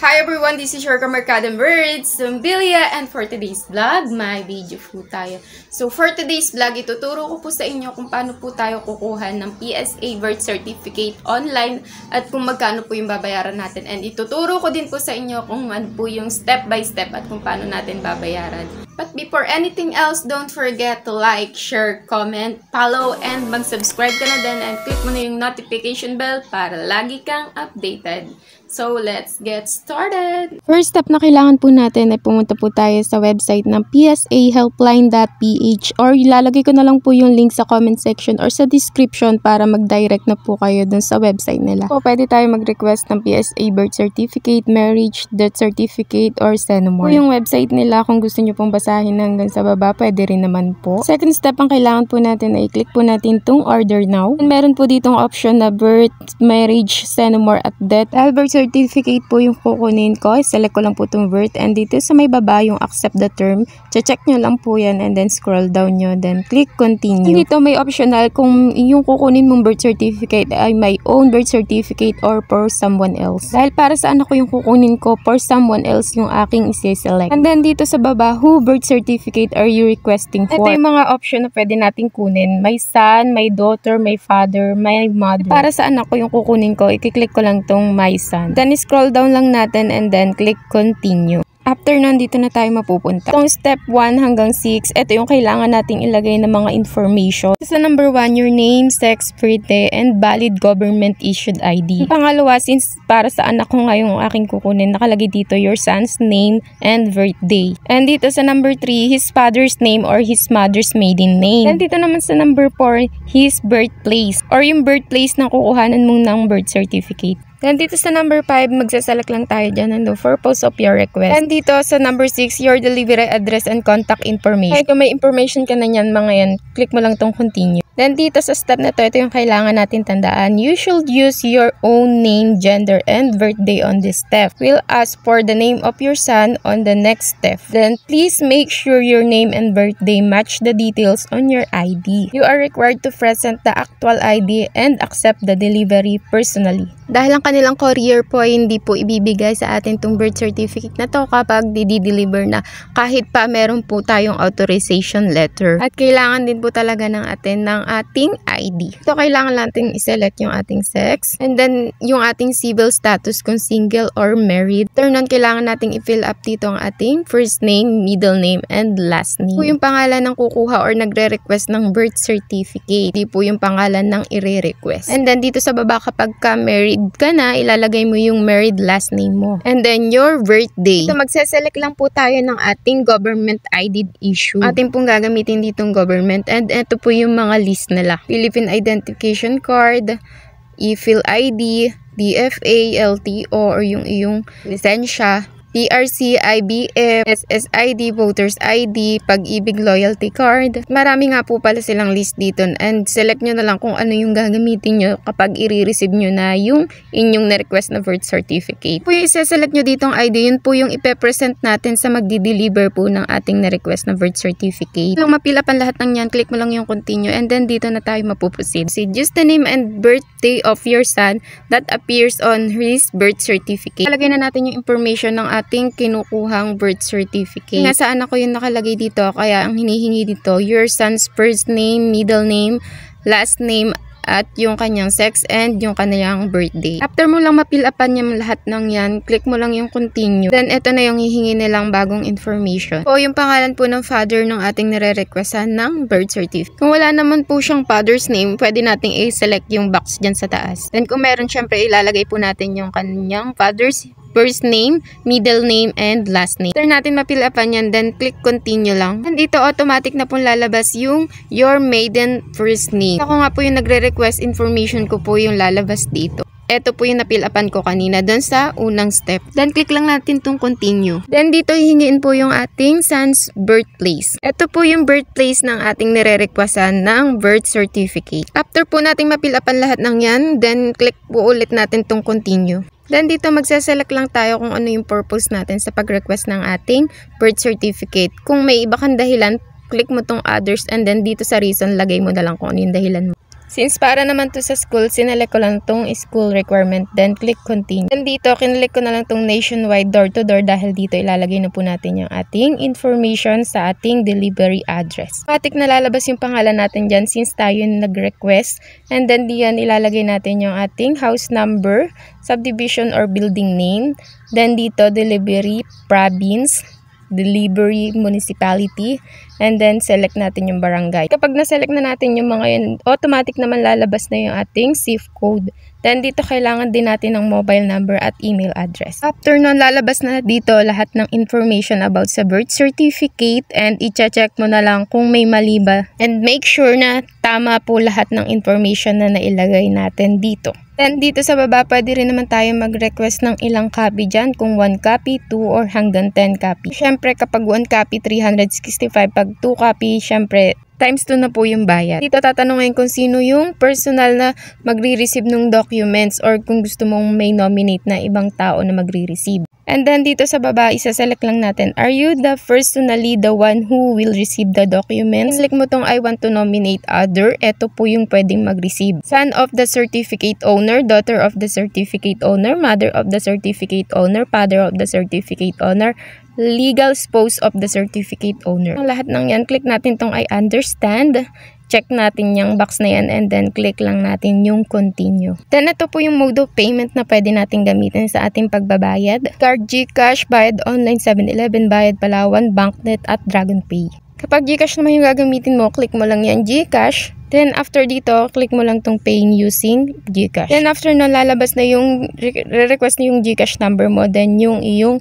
Hi everyone, this is your Mercado Birds, Zumbilia, and for today's vlog, may video po tayo. So for today's vlog, ituturo ko po sa inyo kung paano po tayo kukuha ng PSA birth certificate online at kung magkano po yung babayaran natin. And ituturo ko din po sa inyo kung ano po yung step by step at kung paano natin babayaran. But before anything else, don't forget to like, share, comment, follow, and mag-subscribe ka na din and click mo na yung notification bell para lagi kang updated. So, let's get started! First step na kailangan po natin ay pumunta po tayo sa website ng psahelpline.ph or ilalagay ko na lang po yung link sa comment section or sa description para mag-direct na po kayo dun sa website nila. So, pwede tayo mag-request ng PSA birth certificate, marriage, death certificate, or Senomore. Yung website nila, kung gusto nyo pong basahin hanggang sa baba, pwede rin naman po. Second step ang kailangan po natin ay click po natin tong order now. And meron po ditong option na birth, marriage, Senomore, at death. Birth certificate po yung kukunin ko. Select ko lang po itong birth and dito sa may baba yung accept the term. Check nyo lang po yan and then scroll down nyo. Then click continue. And dito may optional kung yung kukunin mong birth certificate ay my own birth certificate or for someone else. Dahil para sa anak ko yung kukunin ko, for someone else yung aking isi-select. And then dito sa baba, who birth certificate are you requesting for? Ito yung mga option na pwede natin kunin. My son, my daughter, my father, my mother. Para sa anak ko yung kukunin ko, i-click ko lang tong my son. Then, scroll down lang natin and then click continue. After nun, dito na tayo mapupunta. Itong step 1 hanggang 6, ito yung kailangan nating ilagay ng mga information. Sa number 1, your name, sex, birthday, and valid government-issued ID. Pangalawa, since para sa anak ko nga yung aking kukunin, nakalagay dito your son's name and birthday. And dito sa number 3, his father's name or his mother's maiden name. And dito naman sa number 4, his birthplace or yung birthplace na kukuhanan mong ng birth certificate. Then dito sa number 5, magsaselect lang tayo dyan and the purpose of your request. And dito sa number 6, your delivery address and contact information. Kaya kung may information ka na yan, mga yan, click mo lang tong continue. Then dito sa step na to, ito yung kailangan natin tandaan. You should use your own name, gender, and birthday on this step. We'll ask for the name of your son on the next step. Then please make sure your name and birthday match the details on your ID. You are required to present the actual ID and accept the delivery personally. Dahil ang kanilang courier po ay hindi po ibibigay sa atin itong birth certificate na to kapag di-deliver na kahit pa meron po tayong authorization letter. At kailangan din po talaga ng atin ng ating ID. So, kailangan natin i-select yung ating sex and then yung ating civil status kung single or married. After nun, kailangan nating i-fill up dito ang ating first name, middle name, and last name. Po yung pangalan ng kukuha or nagre-request ng birth certificate. Di po yung pangalan ng i-request. And then dito sa baba kapag ka married ka na, ilalagay mo yung married last name mo. And then your birthday. So, magse-select lang po tayo ng ating government ID issue. Ating pong gagamitin ditong government. And ito po yung mga list nila. Philippine Identification Card, e-fill ID, DFA, LTO, or yung iyong lisensya, PRC, IBF, SSID, Voters ID, Pag-ibig Loyalty Card. Marami nga po pala silang list dito and select nyo na lang kung ano yung gagamitin nyo kapag i-receive nyo na yung inyong na-request na birth certificate. Po yung isa-select nyo ditong ID, yun po yung ipe-present natin sa magdi-deliver po ng ating na-request na birth certificate. Kung mapilapan lahat ng yan, click mo lang yung continue and then dito na tayo mapuproceed. So, just the name and birthday of your son that appears on his birth certificate. Talagay na natin yung information ng ating kinukuhang birth certificate. Nasaan ako yung nakalagay dito, kaya ang hinihingi dito, your son's first name, middle name, last name, at yung kanyang sex and yung kanyang birthday. After mo lang mapilapan yung lahat ng yan, click mo lang yung continue. Then, ito na yung hihingi nilang bagong information. O, yung pangalan po ng father ng ating nire-requestan ng birth certificate. Kung wala naman po siyang father's name, pwede nating i-select yung box dyan sa taas. Then, kung meron, syempre, ilalagay po natin yung kanyang father's first name, middle name, and last name. After natin mapilapan yan, then click continue lang. And dito automatic na pong lalabas yung your maiden first name. Ako nga po yung nagre-request information ko po yung lalabas dito. Ito po yung napilapan ko kanina doon sa unang step. Then click lang natin tong continue. Then dito hihingiin po yung ating son's birthplace. Ito po yung birthplace ng ating nire-requestan ng birth certificate. After po nating mapilapan lahat ng yan, then click po ulit natin tong continue. Then dito magsaselect lang tayo kung ano yung purpose natin sa pag-request ng ating birth certificate. Kung may iba kang dahilan, click mo tong others and then dito sa reason, lagay mo na lang kung ano yung dahilan mo. Since para naman to sa school, sinelect ko lang tong school requirement, then click continue. Then dito, kinlik ko na lang tong nationwide door-to-door dahil dito ilalagay na po natin yung ating information sa ating delivery address. Automatic na lalabas yung pangalan natin dyan since tayo yung nag-request. And then diyan ilalagay natin yung ating house number, subdivision or building name. Then dito, delivery province, delivery municipality, and then select natin yung barangay. Kapag na-select na natin yung mga yun, automatic naman lalabas na yung ating zip code. Then dito kailangan din natin ng mobile number at email address. After nun, lalabas na dito lahat ng information about sa birth certificate and i-check mo na lang kung may mali ba. And make sure na tama po lahat ng information na nailagay natin dito. Then dito sa baba, pwede rin naman tayo mag-request ng ilang copy dyan, kung 1 copy, 2, or hanggang 10 copy. Syempre kapag 1 copy, 365. Pag 2 copy, syempre times 2 na po yung bayad. Dito tatanungin kung sino yung personal na magre-receive ng documents or kung gusto mong may nominate na ibang tao na magre-receive. And then dito sa baba, isa-select lang natin, are you the personally the one who will receive the documents? Click mo tong I want to nominate other. Ito po yung pwedeng mag-receive. Son of the certificate owner, daughter of the certificate owner, mother of the certificate owner, father of the certificate owner, legal spouse of the certificate owner. Ang lahat ng yan, click natin tong I understand. Check natin yung box na yan and then click lang natin yung continue. Then ito po yung mode of payment na pwede natin gamitin sa ating pagbabayad. Card, GCash, bayad online, 7-Eleven, bayad Palawan, Banknet at DragonPay. Kapag GCash naman yung gagamitin mo, click mo lang yan GCash. Then after dito, click mo lang tong paying using GCash. Then after na lalabas na yung request na yung GCash number mo, then yung iyong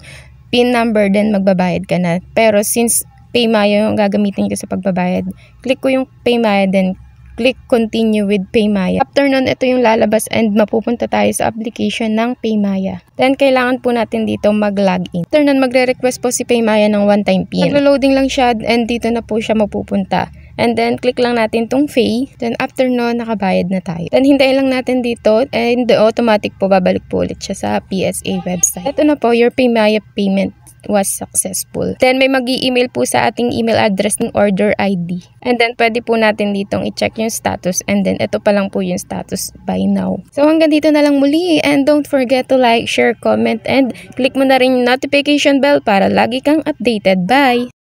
PIN number, then magbabayad ka na. Pero since PayMaya yung gagamitin ko sa pagbabayad, click ko yung PayMaya, then click continue with PayMaya. After nun, ito yung lalabas and mapupunta tayo sa application ng PayMaya. Then kailangan po natin dito mag-login. After nun, magre-request po si PayMaya ng one-time PIN. Maglo-loading lang siya and dito na po siya mapupunta. And then click lang natin tong pay. Then after nun, nakabayad na tayo. Then hintayin lang natin dito and automatic po babalik po ulit siya sa PSA website. Ito na po, your PayMaya payment was successful. Then may mag-i-email po sa ating email address ng order ID. And then pwede po natin ditong i-check yung status and then ito pa lang po yung status by now. So hanggang dito na lang muli and don't forget to like, share, comment and click mo na rin yung notification bell para lagi kang updated. Bye!